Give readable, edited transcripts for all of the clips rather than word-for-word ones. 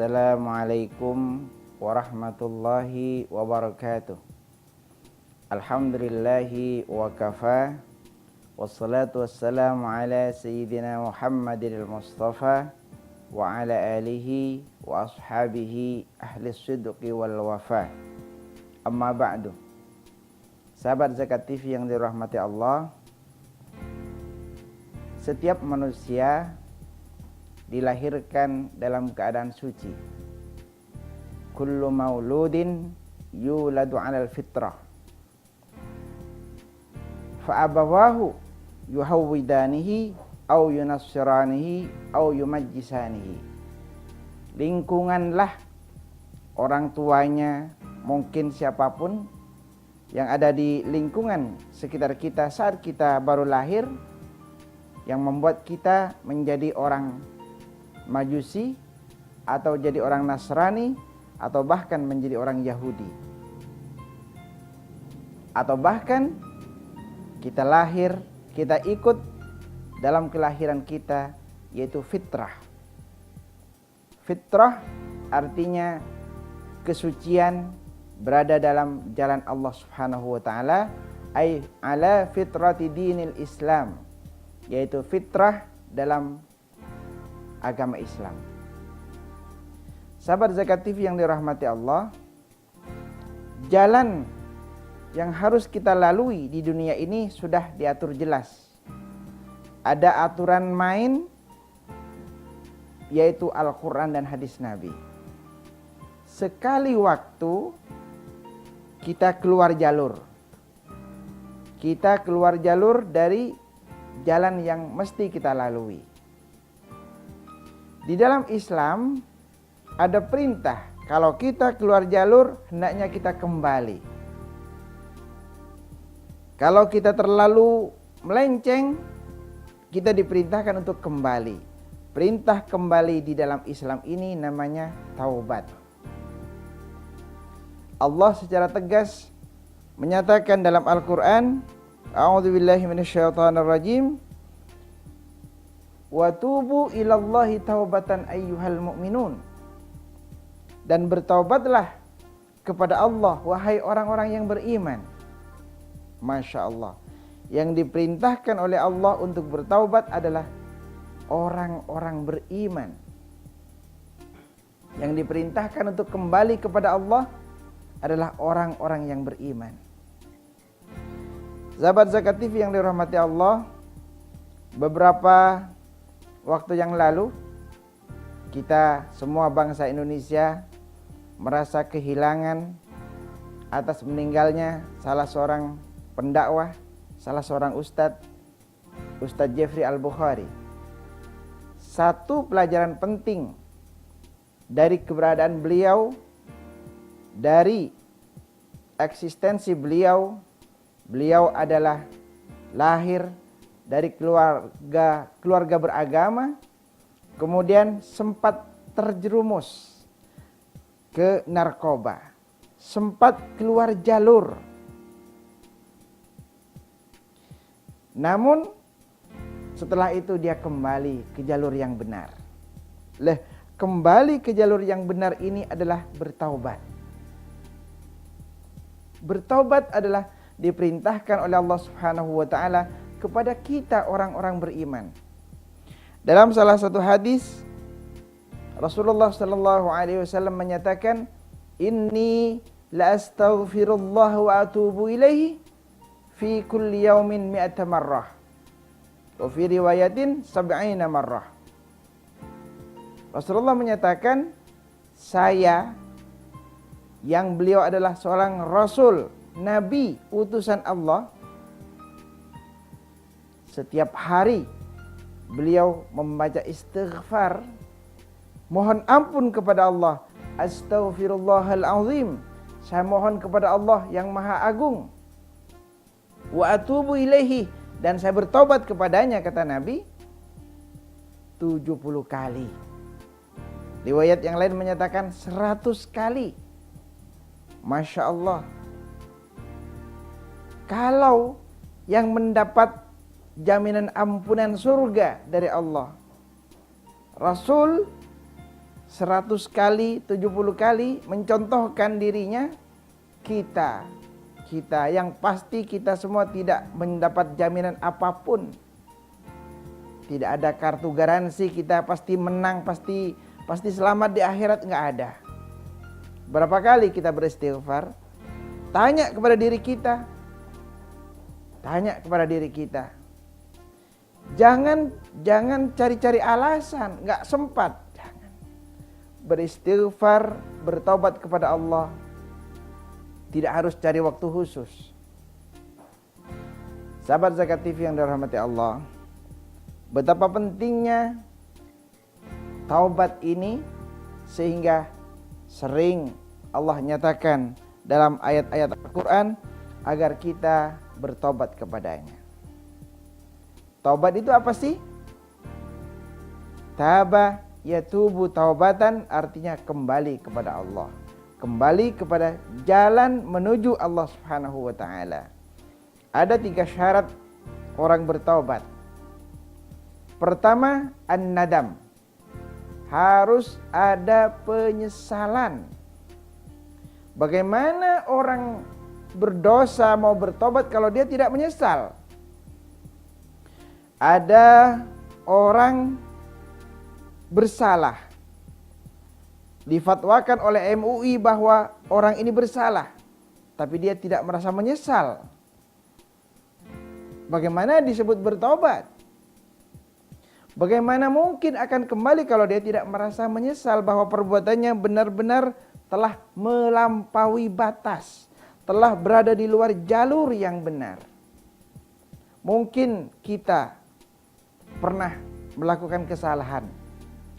Assalamualaikum warahmatullahi wabarakatuh. Alhamdulillahi wa kafa. Wassalatu wassalamu ala sayyidina Muhammadil Mustafa wa ala alihi wa ashabihi ahli sidqi wal wafa. Amma ba'du. Sahabat Zakat TV yang dirahmati Allah, setiap manusia dilahirkan dalam keadaan suci. Kullu mauludin yuladu 'alal fitrah. Fa abawahu yuhawwidanihi au yunassiranihi au yumajjisanihi. Lingkunganlah orang tuanya, mungkin siapapun yang ada di lingkungan sekitar kita saat kita baru lahir, yang membuat kita menjadi orang Majusi atau jadi orang Nasrani atau bahkan menjadi orang Yahudi, atau bahkan kita lahir, kita ikut dalam kelahiran kita, yaitu fitrah. Fitrah artinya kesucian, berada dalam jalan Allah Subhanahu wa taala, ay ala fitrati dinil Islam, yaitu fitrah dalam agama Islam. Sahabat Zakat TV yang dirahmati Allah, jalan yang harus kita lalui di dunia ini sudah diatur jelas. Ada aturan main, yaitu Al-Quran dan hadis Nabi. Sekali waktu kita keluar jalur, kita keluar jalur dari jalan yang mesti kita lalui. Di dalam Islam ada perintah, kalau kita keluar jalur hendaknya kita kembali. Kalau kita terlalu melenceng, kita diperintahkan untuk kembali. Perintah kembali di dalam Islam ini namanya taubat. Allah secara tegas menyatakan dalam Al-Quran, A'udzubillahi minasyaitonirrajim, wa tubu ilallahi taubatan ayyuhal mu'minun. Dan bertaubatlah kepada Allah, wahai orang-orang yang beriman. Masya Allah. Yang diperintahkan oleh Allah untuk bertaubat adalah orang-orang beriman. Yang diperintahkan untuk kembali kepada Allah adalah orang-orang yang beriman. Sahabat Zakat TV yang dirahmati Allah, beberapa waktu yang lalu kita semua bangsa Indonesia merasa kehilangan atas meninggalnya salah seorang pendakwah, salah seorang Ustadz Jeffrey Al-Bukhari. Satu pelajaran penting dari keberadaan beliau, dari eksistensi beliau adalah lahir dari keluarga beragama, kemudian sempat terjerumus ke narkoba, sempat keluar jalur. Namun setelah itu dia kembali ke jalur yang benar. Kembali ke jalur yang benar ini adalah bertaubat. Bertaubat adalah diperintahkan oleh Allah Subhanahu wa taala kepada kita orang-orang beriman. Dalam salah satu hadis, Rasulullah sallallahu alaihi wasallam menyatakan, "Inni la astaghfirullah wa atubu ilaihi fi kulli yaumin mi'ata marrah." Wa fi riwayatin sab'ina marrah. Rasulullah menyatakan, saya yang beliau adalah seorang rasul, nabi, utusan Allah, setiap hari beliau membaca istighfar, mohon ampun kepada Allah. Astaghfirullahal azim, saya mohon kepada Allah yang maha agung. Wa atubu ilaihi, dan saya bertobat kepadanya, kata Nabi, 70 kali. Riwayat yang lain menyatakan 100 kali. Masya Allah. Kalau yang mendapat jaminan ampunan surga dari Allah, Rasul 100 kali, 70 kali mencontohkan dirinya, kita yang pasti kita semua tidak mendapat jaminan apapun. Tidak ada kartu garansi kita pasti menang, pasti selamat di akhirat, nggak ada. Berapa kali kita beristighfar? Tanya kepada diri kita. Tanya kepada diri kita. Jangan cari-cari alasan, nggak sempat. Jangan. Beristighfar, bertobat kepada Allah. Tidak harus cari waktu khusus. Sahabat Zakat TV yang dirahmati Allah, betapa pentingnya taubat ini sehingga sering Allah nyatakan dalam ayat-ayat Al-Quran agar kita bertobat kepadanya. Taubat itu apa sih? Taba yatubu taubatan, artinya kembali kepada Allah. Kembali kepada jalan menuju Allah Subhanahu wa ta'ala. Ada 3 syarat orang bertaubat. Pertama, an-nadam. Harus ada penyesalan. Bagaimana orang berdosa mau bertobat kalau dia tidak menyesal? Ada orang bersalah, difatwakan oleh MUI bahwa orang ini bersalah, tapi dia tidak merasa menyesal. Bagaimana disebut bertobat? Bagaimana mungkin akan kembali kalau dia tidak merasa menyesal bahwa perbuatannya benar-benar telah melampaui batas, telah berada di luar jalur yang benar? Mungkin kita pernah melakukan kesalahan,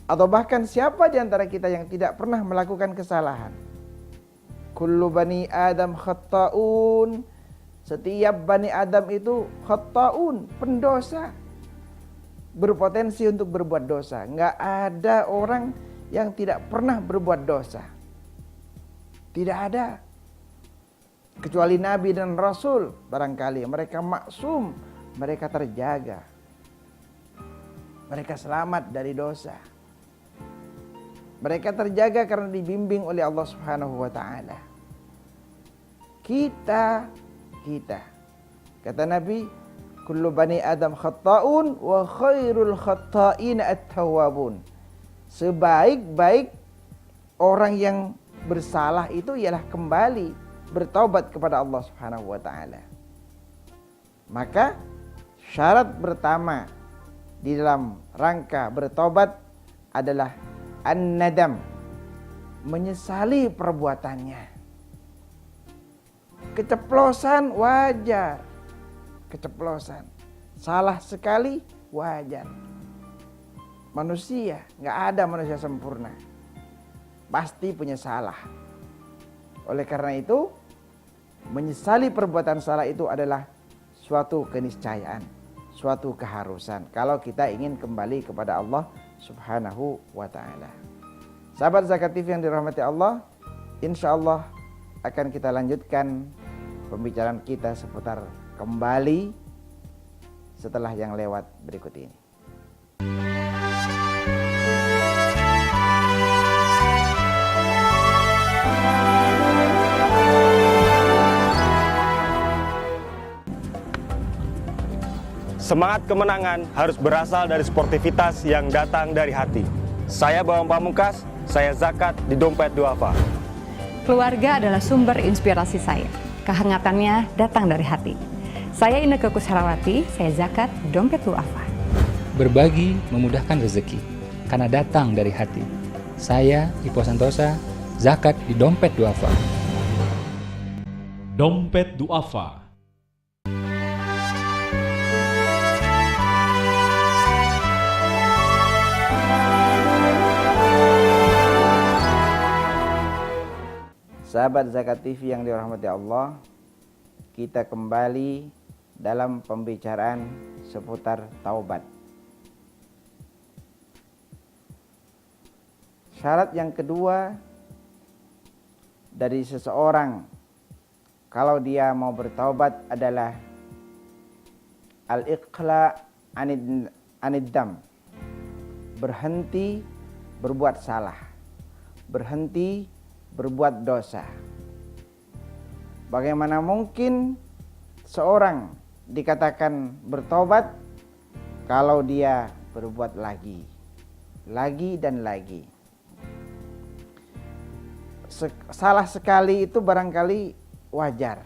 atau bahkan siapa di antara kita yang tidak pernah melakukan kesalahan? Kullu bani Adam khatta'un. Setiap bani Adam itu khatta'un, pendosa, berpotensi untuk berbuat dosa. Enggak ada orang yang tidak pernah berbuat dosa. Tidak ada. Kecuali Nabi dan Rasul barangkali. Mereka maksum, mereka terjaga. Mereka selamat dari dosa. Mereka terjaga karena dibimbing oleh Allah Subhanahu wa ta'ala. Kita kata Nabi, kullu bani Adam khatta'un wa khairul khatta'in at-tawwabun. Sebaik-baik orang yang bersalah itu ialah kembali bertaubat kepada Allah Subhanahu wa ta'ala. Maka syarat pertama di dalam rangka bertobat adalah an-nadam, menyesali perbuatannya. Keceplosan wajar, keceplosan, salah sekali wajar. Manusia, nggak ada manusia sempurna, pasti punya salah. Oleh karena itu, menyesali perbuatan salah itu adalah suatu keniscayaan, suatu keharusan kalau kita ingin kembali kepada Allah Subhanahu wa ta'ala. Sahabat Zakat TV yang dirahmati Allah, insya Allah akan kita lanjutkan pembicaraan kita seputar kembali setelah yang lewat berikut ini. Semangat kemenangan harus berasal dari sportivitas yang datang dari hati. Saya Bawang Pamungkas, saya zakat di Dompet Duafa. Keluarga adalah sumber inspirasi saya. Kehangatannya datang dari hati. Saya Inneke Koesherawati, saya zakat di Dompet Duafa. Berbagi memudahkan rezeki, karena datang dari hati. Saya Ipo Santosa, zakat di Dompet Duafa. Dompet Duafa. Sahabat Zakat TV yang dirahmati Allah, kita kembali dalam pembicaraan seputar taubat. Syarat yang kedua dari seseorang kalau dia mau bertaubat adalah al-iqla anid dam, berhenti berbuat salah. berhenti berbuat dosa. Bagaimana mungkin seorang dikatakan bertobat kalau dia berbuat lagi dan lagi? Salah sekali itu barangkali wajar.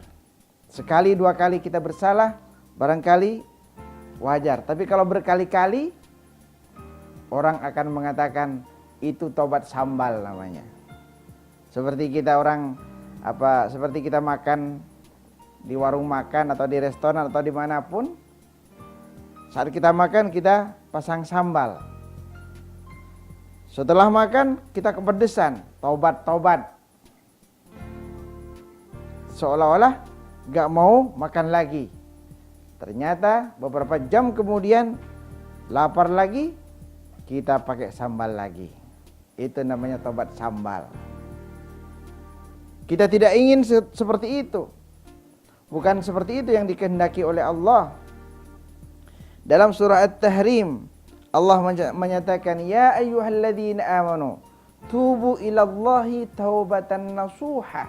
Sekali dua kali kita bersalah barangkali wajar. Tapi kalau berkali-kali, orang akan mengatakan itu tobat sambal namanya. Seperti kita seperti kita makan di warung makan atau di restoran atau dimanapun, saat kita makan kita pasang sambal. Setelah makan kita kepedesan, tobat. Seolah-olah gak mau makan lagi. Ternyata beberapa jam kemudian lapar lagi, kita pakai sambal lagi. Itu namanya tobat sambal. Kita tidak ingin seperti itu. Bukan seperti itu yang dikehendaki oleh Allah. Dalam surah At-Tahrim, Allah menyatakan, ya ayyuhalladzina amanu tubu ilallahi taubatan nasuha.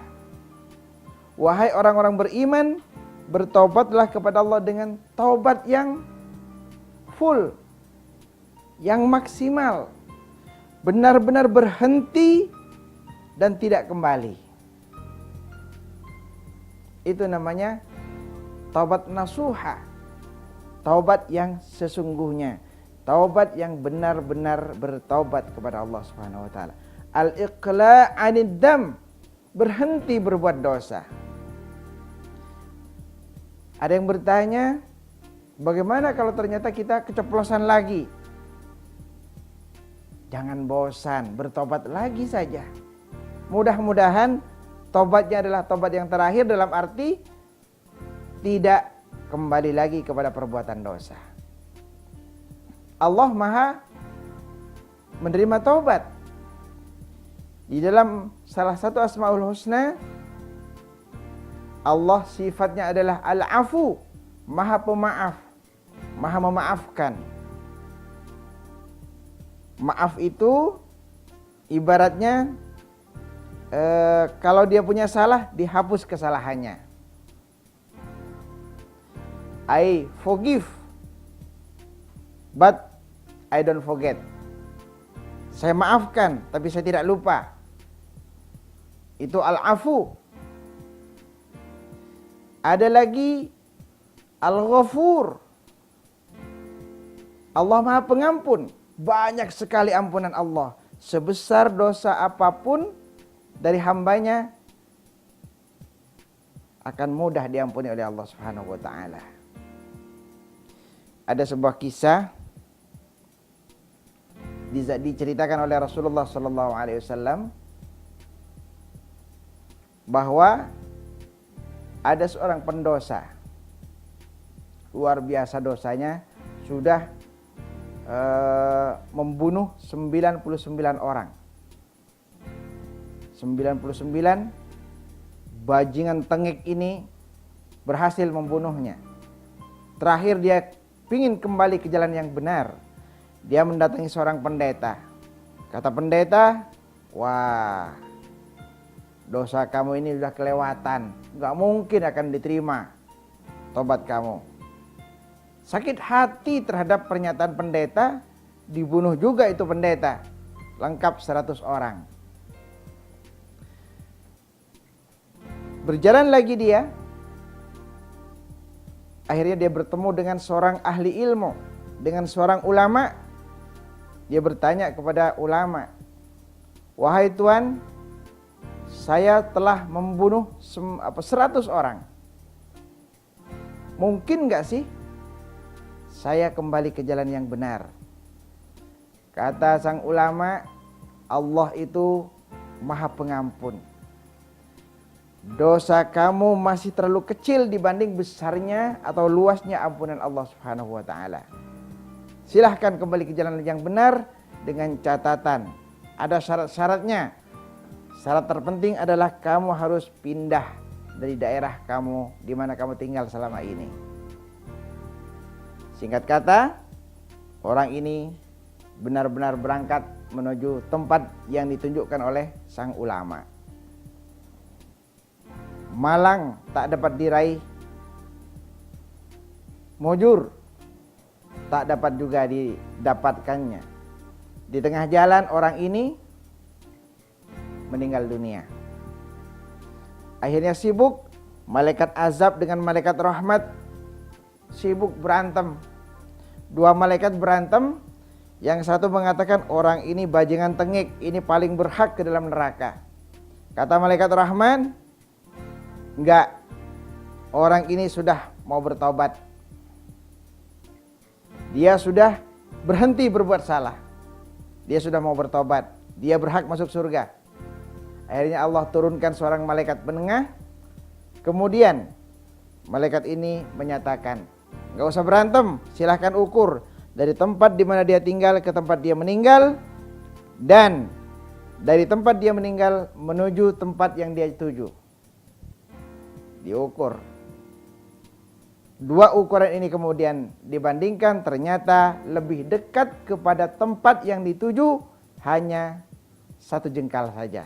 Wahai orang-orang beriman, bertobatlah kepada Allah dengan taubat yang full, yang maksimal, benar-benar berhenti dan tidak kembali. Itu namanya taubat nasuha, taubat yang sesungguhnya, taubat yang benar-benar bertaubat kepada Allah Subhanahu wa taala. Al-iqla' 'anid dam, berhenti berbuat dosa. Ada yang bertanya, bagaimana kalau ternyata kita keceplosan lagi? Jangan bosan, bertobat lagi saja. Mudah-mudahan tobatnya adalah tobat yang terakhir, dalam arti tidak kembali lagi kepada perbuatan dosa. Allah Maha menerima taubat. Di dalam salah satu Asmaul Husna, Allah sifatnya adalah Al-Afu, Maha Pemaaf, Maha memaafkan. Maaf itu ibaratnya kalau dia punya salah, dihapus kesalahannya. I forgive, but I don't forget. Saya maafkan, tapi saya tidak lupa. Itu Al-Afu. Ada lagi Al-Ghafur. Allah Maha Pengampun. Banyak sekali ampunan Allah. Sebesar dosa apapun dari hambanya akan mudah diampuni oleh Allah Subhanahu wa taala. Ada sebuah kisah diceritakan oleh Rasulullah sallallahu alaihi wasallam bahwa ada seorang pendosa, luar biasa dosanya, sudah membunuh 99 orang. 99 bajingan tengik ini berhasil membunuhnya. Terakhir dia ingin kembali ke jalan yang benar. Dia mendatangi seorang pendeta. Kata pendeta, wah, dosa kamu ini sudah kelewatan, gak mungkin akan diterima tobat kamu. Sakit hati terhadap pernyataan pendeta, dibunuh juga itu pendeta, lengkap 100 orang. Berjalan lagi dia, akhirnya dia bertemu dengan seorang ahli ilmu, dengan seorang ulama. Dia bertanya kepada ulama, wahai Tuan, saya telah membunuh 100 orang. Mungkin gak sih saya kembali ke jalan yang benar? Kata sang ulama, Allah itu Maha Pengampun. Dosa kamu masih terlalu kecil dibanding besarnya atau luasnya ampunan Allah Subhanahu wa taala. Silahkan kembali ke jalan yang benar dengan catatan ada syarat-syaratnya. Syarat terpenting adalah kamu harus pindah dari daerah kamu di mana kamu tinggal selama ini. Singkat kata, orang ini benar-benar berangkat menuju tempat yang ditunjukkan oleh sang ulama. Malang tak dapat diraih, mujur tak dapat juga didapatkannya. Di tengah jalan orang ini meninggal dunia. Akhirnya sibuk, malaikat azab dengan malaikat rahmat sibuk berantem. Dua malaikat berantem, yang satu mengatakan orang ini bajingan tengik, ini paling berhak ke dalam neraka. Kata malaikat rahman, enggak, orang ini sudah mau bertobat. Dia sudah berhenti berbuat salah. Dia sudah mau bertobat, dia berhak masuk surga. Akhirnya Allah turunkan seorang malaikat penengah. Kemudian malaikat ini menyatakan, enggak usah berantem, silahkan ukur dari tempat di mana dia tinggal ke tempat dia meninggal, dan dari tempat dia meninggal menuju tempat yang dia tuju. Diukur. Dua ukuran ini kemudian dibandingkan, ternyata lebih dekat kepada tempat yang dituju hanya 1 jengkal saja.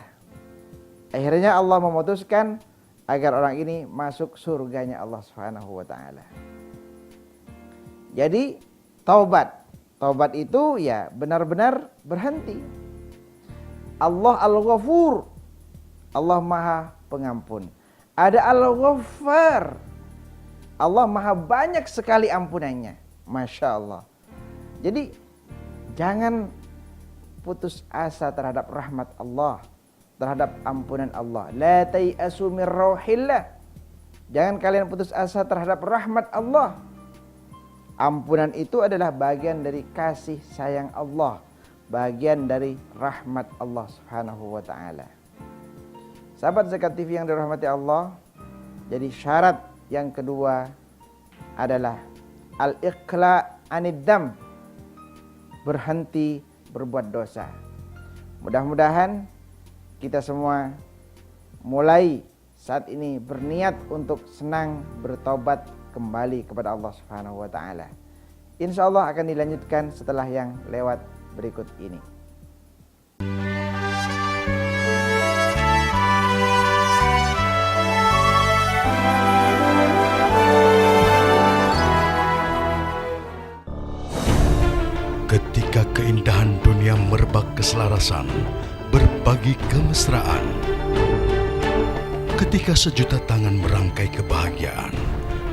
Akhirnya Allah memutuskan agar orang ini masuk surganya Allah Subhanahu wa taala. Jadi taubat. Taubat itu ya benar-benar berhenti. Allah Al-Ghafur. Allah Maha Pengampun. Ada Al-Ghaffar. Allah Maha banyak sekali ampunannya. Masya Allah. Jadi jangan putus asa terhadap rahmat Allah, terhadap ampunan Allah. La tai'asu min rauhillah. Jangan kalian putus asa terhadap rahmat Allah. Ampunan itu adalah bagian dari kasih sayang Allah, bagian dari rahmat Allah Subhanahu wa taala. Sahabat Zakat TV yang dirahmati Allah, jadi syarat yang kedua adalah al-iqla' anid dam, berhenti berbuat dosa. Mudah-mudahan kita semua mulai saat ini berniat untuk senang bertobat kembali kepada Allah Subhanahu wa taala. Insyaallah akan dilanjutkan setelah yang lewat berikut ini. Ketika keindahan dunia merebak keselarasan, berbagi kemesraan. Ketika sejuta tangan merangkai kebahagiaan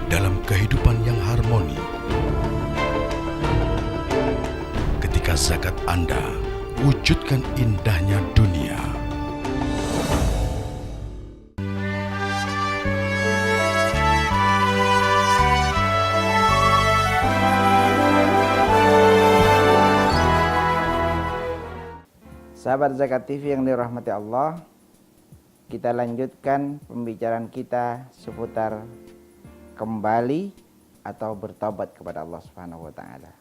dalam kehidupan yang harmoni. Ketika zakat Anda wujudkan indahnya dunia. Sahabat Zakat TV yang dirahmati Allah, kita lanjutkan pembicaraan kita seputar kembali atau bertobat kepada Allah Subhanahu wa taala.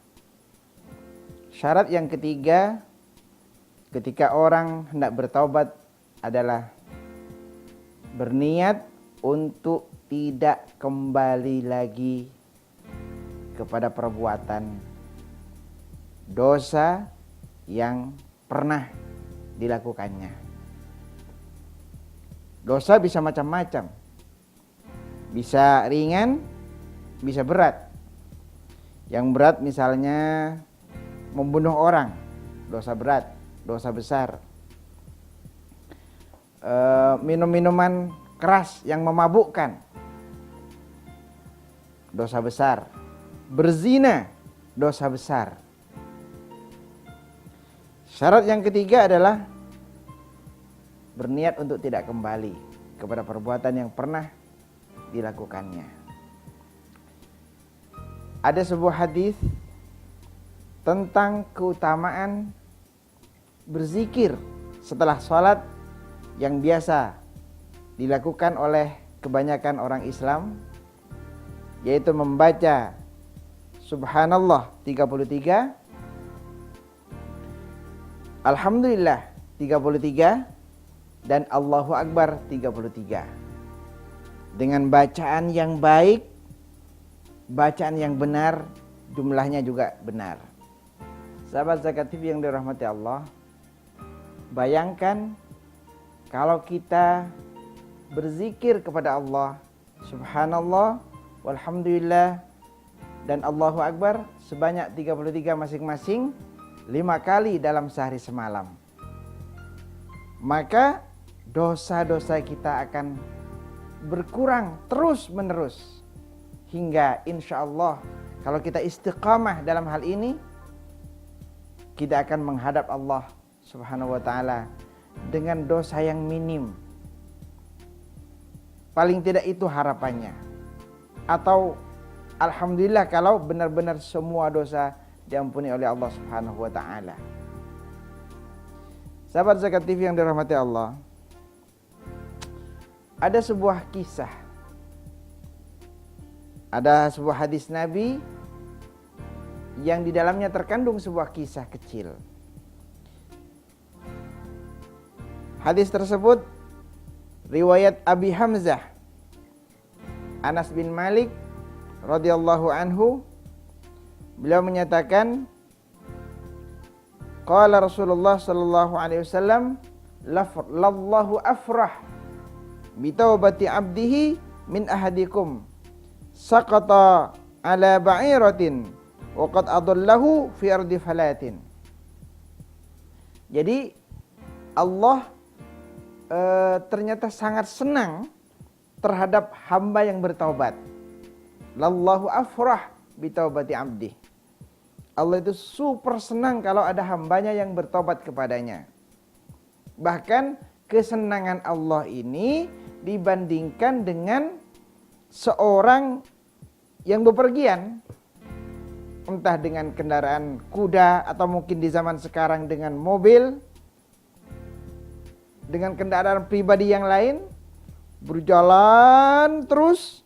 Syarat yang ketiga ketika orang hendak bertobat adalah berniat untuk tidak kembali lagi kepada perbuatan dosa yang pernah dilakukannya. Dosa bisa macam-macam. Bisa ringan, bisa berat. Yang berat misalnya membunuh orang, dosa berat, dosa besar. Minum-minuman keras yang memabukkan, dosa besar. Berzina, dosa besar. Syarat yang ketiga adalah berniat untuk tidak kembali kepada perbuatan yang pernah dilakukannya. Ada sebuah hadis tentang keutamaan berzikir setelah sholat yang biasa dilakukan oleh kebanyakan orang Islam, yaitu membaca Subhanallah 33, Alhamdulillah 33, dan Allahu Akbar 33. Dengan bacaan yang baik, bacaan yang benar, jumlahnya juga benar. Sahabat Zakat TV yang dirahmati Allah, Bayangkan kalau kita berzikir kepada Allah, subhanallah, walhamdulillah, dan Allahu Akbar sebanyak 33 masing-masing 5 kali dalam sehari semalam. Maka dosa-dosa kita akan berkurang terus menerus. Hingga insya Allah kalau kita istiqamah dalam hal ini, kita akan menghadap Allah Subhanahu wa ta'ala dengan dosa yang minim. Paling tidak itu harapannya. Atau alhamdulillah kalau benar-benar semua dosa diampuni oleh Allah Subhanahu wa ta'ala. Sahabat Zakat TV yang dirahmati Allah, ada sebuah kisah, ada sebuah hadis Nabi yang di dalamnya terkandung sebuah kisah kecil. Hadis tersebut riwayat Abi Hamzah Anas bin Malik radhiyallahu anhu. Beliau menyatakan, qala Rasulullah sallallahu alaihi wasallam, lallahu afrah bi taubati abdihi min ahadikum saqata ala ba'iratin wa qad adallahu fi ardi falatin. Jadi Allah ternyata sangat senang terhadap hamba yang bertaubat. Lallahu afrah bi taubati abdi. Allah itu super senang kalau ada hambanya yang bertobat kepadanya. Bahkan kesenangan Allah ini dibandingkan dengan seorang yang bepergian, entah dengan kendaraan kuda atau mungkin di zaman sekarang dengan mobil, dengan kendaraan pribadi yang lain, berjalan terus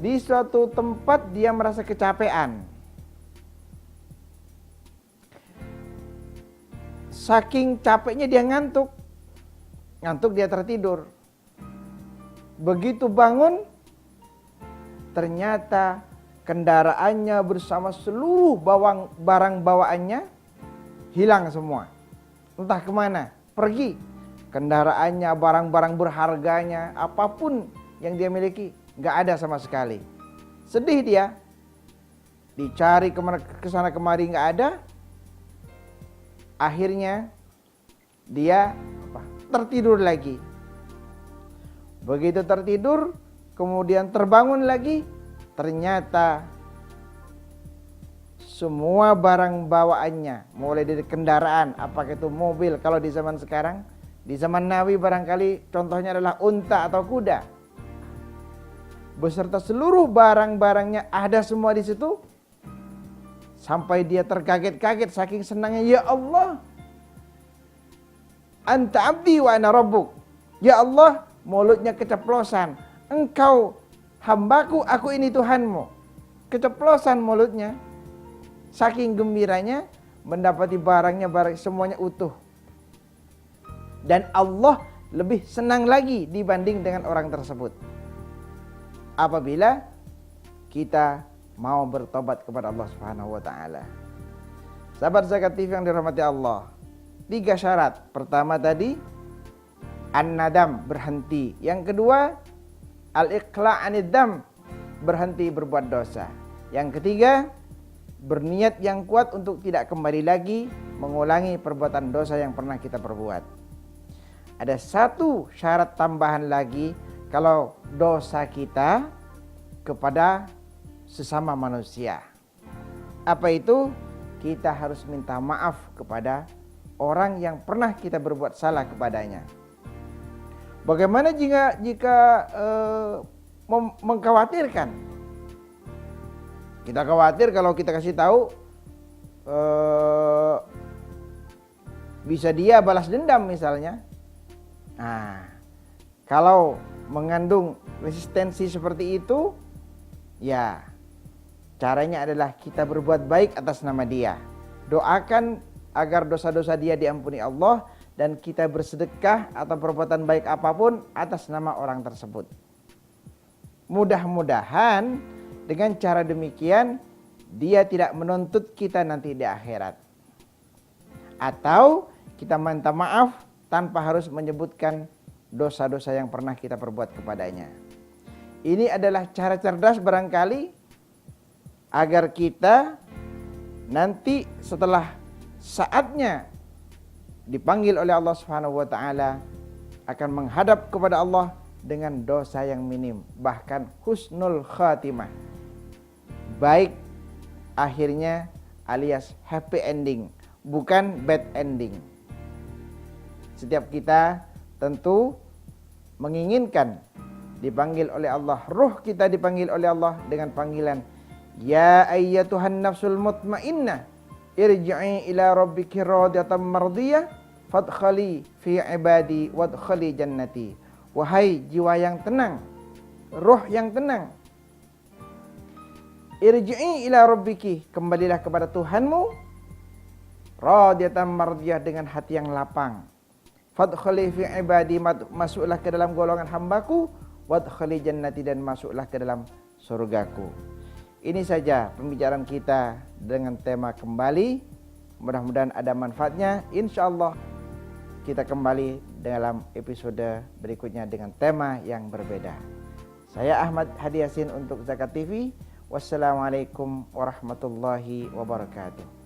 di suatu tempat dia merasa kecapean. Saking capeknya dia ngantuk dia tertidur. Begitu bangun, ternyata kendaraannya bersama seluruh barang bawaannya hilang semua. Entah kemana, pergi. Kendaraannya, barang-barang berharganya, apapun yang dia miliki, gak ada sama sekali. Sedih dia, dicari kesana kemari gak ada. Akhirnya dia tertidur lagi. Begitu tertidur, kemudian terbangun lagi, ternyata semua barang bawaannya, mulai dari kendaraan, apakah itu mobil kalau di zaman sekarang, di zaman Nabi barangkali contohnya adalah unta atau kuda, beserta seluruh barang-barangnya ada semua di situ. Sampai dia terkaget-kaget saking senangnya, ya Allah, anta abdi wa ana rabbuk. Ya Allah, mulutnya keceplosan, engkau hambaku, aku ini Tuhanmu. Keceplosan mulutnya, saking gembiranya mendapati barang semuanya utuh. Dan Allah lebih senang lagi dibanding dengan orang tersebut apabila kita mau bertobat kepada Allah Subhanahu wa taala. Sahabat Zakat TV yang dirahmati Allah, 3 syarat. Pertama tadi an-nadam, berhenti. Yang kedua al-iqla' anid-dam, berhenti berbuat dosa. Yang ketiga berniat yang kuat untuk tidak kembali lagi mengulangi perbuatan dosa yang pernah kita perbuat. Ada 1 syarat tambahan lagi kalau dosa kita kepada sesama manusia. Apa itu? Kita harus minta maaf kepada orang yang pernah kita berbuat salah kepadanya. Bagaimana jika mengkhawatirkan? Kita khawatir kalau kita kasih tahu bisa dia balas dendam misalnya. Nah, kalau mengandung resistensi seperti itu, ya caranya adalah kita berbuat baik atas nama dia. Doakan agar dosa-dosa dia diampuni Allah, dan kita bersedekah atau perbuatan baik apapun atas nama orang tersebut. Mudah-mudahan dengan cara demikian dia tidak menuntut kita nanti di akhirat. Atau kita minta maaf tanpa harus menyebutkan dosa-dosa yang pernah kita perbuat kepadanya. Ini adalah cara cerdas barangkali agar kita nanti setelah saatnya dipanggil oleh Allah Subhanahu wa taala akan menghadap kepada Allah dengan dosa yang minim, bahkan husnul khatimah. Baik akhirnya alias happy ending, bukan bad ending. Setiap kita tentu menginginkan dipanggil oleh Allah, ruh kita dipanggil oleh Allah dengan panggilan ya ayyatuhan nafsul mutmainnah irji'i ila rabbiki radiyatan mardiyah fadkhali fi ibadi wadkhali jannati. Wahai jiwa yang tenang, ruh yang tenang, irji'i ila rabbiki, kembalilah kepada Tuhanmu, radiyatan mardiyah, dengan hati yang lapang. Fadkhali fi ibadi, masuklah ke dalam golongan hambaku, wadkhali jannati, dan masuklah ke dalam surgaku. Ini saja pembicaraan kita dengan tema kembali. Mudah-mudahan ada manfaatnya. Insyaallah kita kembali dalam episode berikutnya dengan tema yang berbeda. Saya Ahmad Hadi Yasin untuk Zakat TV. Wassalamualaikum warahmatullahi wabarakatuh.